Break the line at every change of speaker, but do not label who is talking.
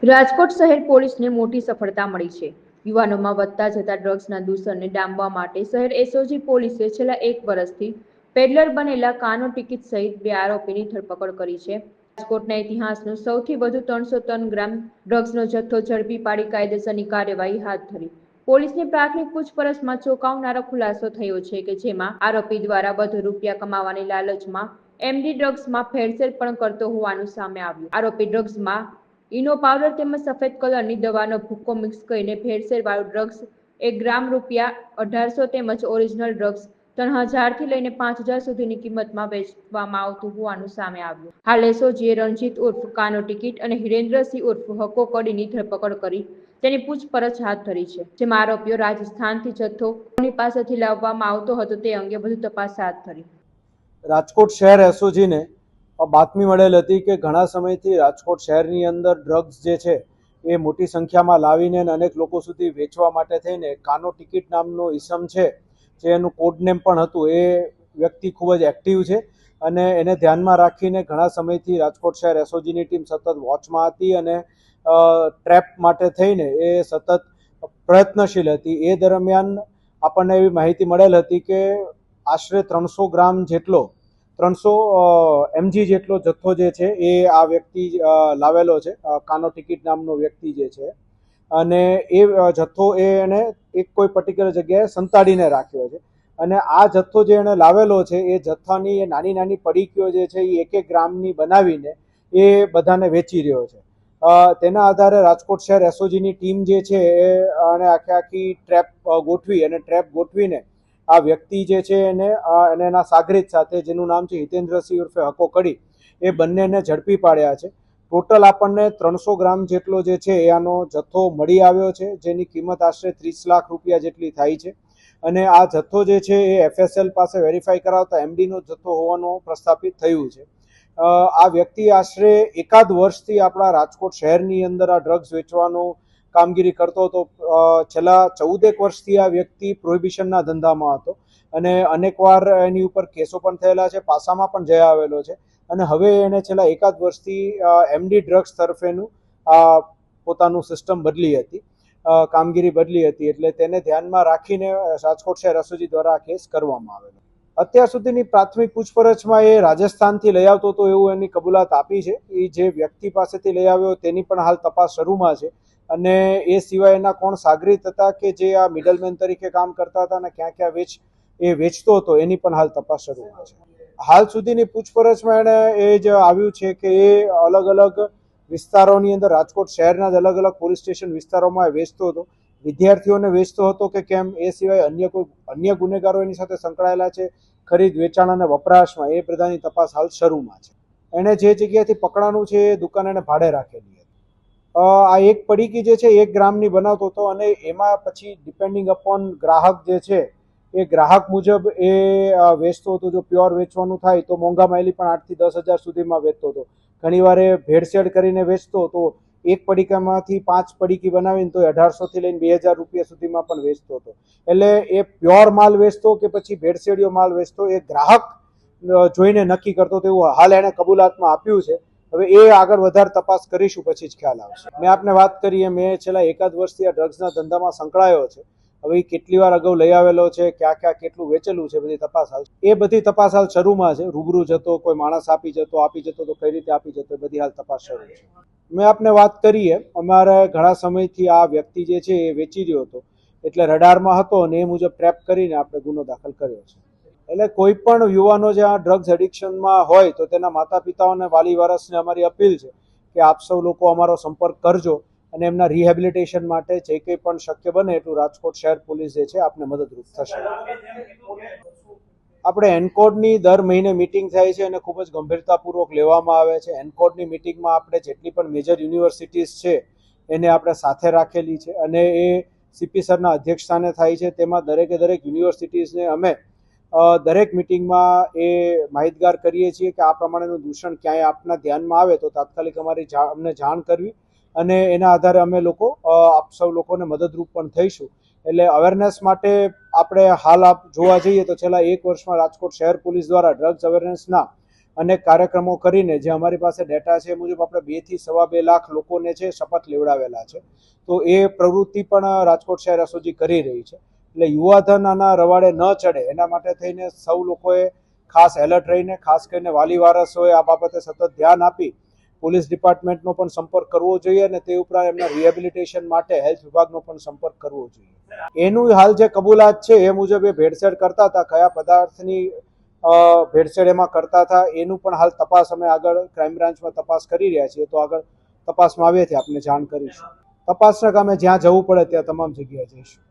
રાજકોટ શહેર પોલીસને મોટી સફળતા મળી છે। યુવાનોમાં વધતા જતા ડ્રગ્સના દૂષણને ડામવા માટે શહેર એસઓજી પોલીસે છેલ્લા 1 વર્ષથી પેડલર બનેલા કાનો ટિકિટ સહિત 2 આરોપીની ધરપકડ કરી છે। રાજકોટના ઇતિહાસનો સૌથી વધુ 303 ગ્રામ ડ્રગ્સનો જથ્થો ઝડપી પાડી કાયદેસરની કાર્યવાહી હાથ ધરી। પોલીસની પ્રાથમિક પૂછપરછમાં ચોંકાવનારો ખુલાસો થયો છે કે જેમાં આરોપી દ્વારા વધુ રૂપિયા કમાવાની લાલચમાં એમડી ડ્રગ્સમાં ભેળસેળ પણ કરતો હોવાનું સામે આવ્યું। આરોપી ડ્રગ્સમાં ઇનો પાવડર તેમજ સફેદ કલરની દવાનો ભૂક્કો મિક્સ કરીને ભેળસેળવાળું ડ્રગ્સ 1 ગ્રામ ₹1800 તેમજ ઓરિજિનલ ડ્રગ્સ 3000 થી લઈને 5000 સુધીની કિંમતમાં વેચવામાં આવતું હોવાનું સામે આવ્યું। હાલ એસઓજીએ રણજીત ઉર્ફ કાનો ટિકિટ અને હિરેન્દ્રસિંહ ઉર્ફ હક્કો કડીની ધરપકડ કરી તેની પૂછપરછ હાથ ધરી છે, જેમાં આરોપીઓ રાજસ્થાનથી જથ્થો કોની પાસેથી લાવવામાં આવતો હતો તે અંગે વધુ તપાસ હાથ ધરી।
રાજકોટ શહેર એસઓજીને બાતમી મળેલ હતી કે ઘણા સમયથી રાજકોટ શહેરની અંદર ડ્રગ્સ જે છે એ મોટી સંખ્યામાં લાવીને અનેક લોકો સુધી વેચવા માટે થઈને કાનો ટિકિટ નામનો ઇસમ છે, જે એનું કોડ નેમ પણ હતું, એ વ્યક્તિ ખૂબ જ એક્ટિવ છે અને એને ધ્યાનમાં રાખીને ઘણા સમયથી રાજકોટ શહેર એસઓજીની ટીમ સતત વોચમાં હતી અને ટ્રેપ માટે થઈને એ સતત પ્રયત્નશીલ હતી। એ દરમિયાન આપણને એવી માહિતી મળેલ હતી કે આશરે 300 ગ્રામ જેટલો 300 mg જેટલો જથ્થો જે છે એ આ વ્યક્તિ લાવેલો છે, કાનો ટિકિટ નામનો વ્યક્તિ જે છે, અને એ જથ્થો એને એક કોઈ પર્ટિક્યુલર જગ્યાએ સંતાડીને રાખ્યો છે અને આ જથ્થો જે એને લાવેલો છે એ જથ્થાની એ નાની નાની પડીકીઓ જે છે એ 1-1 ગ્રામની બનાવીને એ બધાને વેચી રહ્યો છે। તેના આધારે રાજકોટ શહેર એસઓજીની ટીમ જે છે એ આખી ટ્રેપ ગોઠવીને આ વ્યક્તિ જે છે એને એના સાગરીત સાથે, જેનું નામ છે હિતેન્દ્રસિંહ ઉર્ફે હક્કો કડી, એ બંનેને ઝડપી પાડ્યા છે। ટોટલ આપણને 300 ગ્રામ જેટલો જે છે એ આનો જથ્થો મળી આવ્યો છે, જેની કિંમત આશરે 30 લાખ રૂપિયા જેટલી થાય છે અને આ જથ્થો જે છે એ એફએસએલ પાસે વેરીફાઈ કરાવતા એમડીનો જથ્થો હોવાનું પ્રસ્થાપિત થયું છે। આ વ્યક્તિ આશરે 1 વર્ષથી આપણા રાજકોટ શહેરની અંદર આ ડ્રગ્સ વેચવાનું કામગીરી કરતો હતો। છેલ્લા 14 વર્ષથી આ વ્યક્તિ પ્રોહિબિશનના ધંધામાં હતો અને અનેકવાર એની ઉપર કેસો પણ થયેલા છે, પાસામાં પણ જઈ આવેલો છે અને હવે એને છેલ્લા 1 વર્ષથી એમડી ડ્રગ્સ તરફેનું પોતાનું સિસ્ટમ કામગીરી બદલી હતી, એટલે તેને ધ્યાનમાં રાખીને રાજકોટ શહેર એસઓજી દ્વારા આ કેસ કરવામાં આવેલો। અત્યાર સુધીની પ્રાથમિક પૂછપરછમાં એ રાજસ્થાનથી લઈ આવતો હતો એવું એની કબૂલાત આપી છે। એ જે વ્યક્તિ પાસેથી લઈ આવ્યો તેની પણ હાલ તપાસ શરૂમાં છે અને એ સિવાય એના કોણ સાગરીત હતા કે જે આ મિડલમેન તરીકે કામ કરતા હતા અને ક્યાં ક્યાં વેચતો હતો એની પણ હાલ તપાસ શરૂમાં છે। હાલ સુધીની પૂછપરછમાં એને એ જ આવ્યું છે કે એ અલગ અલગ વિસ્તારોની અંદર રાજકોટ શહેરના જ અલગ અલગ પોલીસ સ્ટેશન વિસ્તારોમાં વેચતો હતો, વિદ્યાર્થીઓને વેચતો હતો કે કેમ, એ સિવાય અન્ય ગુનેગારો એની સાથે સંકળાયેલા છે ખરીદ, વેચાણ અને વપરાશમાં, એ બધાની તપાસ હાલ શરૂમાં છે। એણે જે જગ્યાએથી પકડાનું છે એ દુકાન એને ભાડે રાખેલી હતી। આ એક પડીકી જે છે 1 ગ્રામની બનાવતો હતો અને એમાં પછી ડિપેન્ડિંગ અપોન ગ્રાહક જે છે એ ગ્રાહક મુજબ એ વેચતો હતો। જો પ્યોર વેચવાનું થાય તો મોંઘા માયલી પણ 8 થી 10 હજાર સુધીમાં વેચતો હતો। ઘણીવાર એ ભેળસેળ કરીને વેચતો હતો, એક પડીકામાંથી 5 પડીકી બનાવીને તો 1800 થી લઈને 2000 રૂપિયા સુધીમાં પણ વેચતો હતો। એટલે એ પ્યોર માલ વેચતો કે પછી ભેળસેળિયો માલ વેચતો એ ગ્રાહક જોઈને નક્કી કરતો, તેવું હાલ એણે કબૂલાતમાં આપ્યું છે। હવે એ આગળ વધારે તપાસ કરીશું પછી જ ખ્યાલ આવશે। મેં આપને વાત કરી એમ મેં છેલ્લા 1 વર્ષથી આ ડ્રગ્સના ધંધામાં સંકળાયો છે। હવે એ કેટલી વાર અગાઉ લઈ આવેલો છે, ક્યાં કેટલું વેચેલું છે, બધી તપાસ હાલ શરૂમાં છે। રૂબરૂ જતો, કોઈ માણસ આપી જતો તો કઈ રીતે આપી જતો, બધી હાલ તપાસ શરૂ છે। મેં આપને વાત કરીએ, અમારે ઘણા સમયથી આ વ્યક્તિ જે છે એ વેચી રહ્યો હતો, એટલે રડારમાં હતો અને એ મુજબ ટ્રેપ કરીને આપણે ગુનો દાખલ કર્યો છે। એટલે કોઈ પણ યુવાનો જે આ ડ્રગ્સ એડિક્શનમાં હોય તો તેના માતા પિતાઓ અને વાલી વારસને અમારી અપીલ છે કે આપ સૌ લોકો અમારો સંપર્ક કરજો અને એમના રિહેબિલિટેશન માટે જે કંઈ પણ શક્ય બને એટલું રાજકોટ શહેર પોલીસ જે છે આપને મદદરૂપ થશે। આપણે એનકોડની દર મહિને મિટિંગ થાય છે અને ખૂબ જ ગંભીરતાપૂર્વક લેવામાં આવે છે। એનકોડની મિટિંગમાં આપણે જેટલી પણ મેજર યુનિવર્સિટીઝ છે એને આપણે સાથે રાખેલી છે અને એ સીપી સરના અધ્યક્ષસ્થાને થાય છે। તેમાં દરેક યુનિવર્સિટીઝને અમે દરેક મિટિંગમાં એ માહિતગાર કરીએ છીએ કે આ પ્રમાણેનું દૂષણ ક્યાંય આપના ધ્યાનમાં આવે તો તાત્કાલિક અમને જાણ કરવી અને એના આધારે અમે લોકો આપ સૌ લોકોને મદદરૂપ પણ થઈશું। એટલે અવેરનેસ માટે આપણે હાલ જોવા જઈએ તો છેલ્લા 1 વર્ષમાં રાજકોટ શહેર પોલીસ દ્વારા ડ્રગ્સ અવેરનેસના અનેક કાર્યક્રમો કરીને જે અમારી પાસે ડેટા છે એ મુજબ આપણે 2 થી સવા 2 લાખ લોકોને છે શપથ લેવડાવેલા છે. તો એ પ્રવૃત્તિ પણ રાજકોટ શહેર એસઓજી કરી રહી છે. એટલે યુવાધન આના રવાડે ન ચડે એના માટે થઈને સૌ લોકોએ ખાસ એલર્ટ રહીને, ખાસ કરીને વાલી વારસોએ આ બાબતે સતત ધ્યાન આપી પોલીસ ડિપાર્ટમેન્ટનો પણ સંપર્ક કરવો જોઈએ અને તે ઉપરાંત એમના રિહેબિલિટેશન માટે હેલ્થ વિભાગનો પણ સંપર્ક કરવો જોઈએ. એનું હાલ જે કબૂલાત છે એ મુજબ એ ભેળસેળ કરતા હતા, કયા પદાર્થની ભેળસેળ એમાં કરતા હતા એનું પણ હાલ તપાસ અમે આગળ ક્રાઇમ બ્રાન્ચમાં તપાસ કરી રહ્યા છીએ. તો આગળ તપાસમાં આવ્યેથી આપને જાણ કરીશું. તપાસના કામે જ્યાં જવું પડે ત્યાં તમામ જગ્યાએ જઈશું.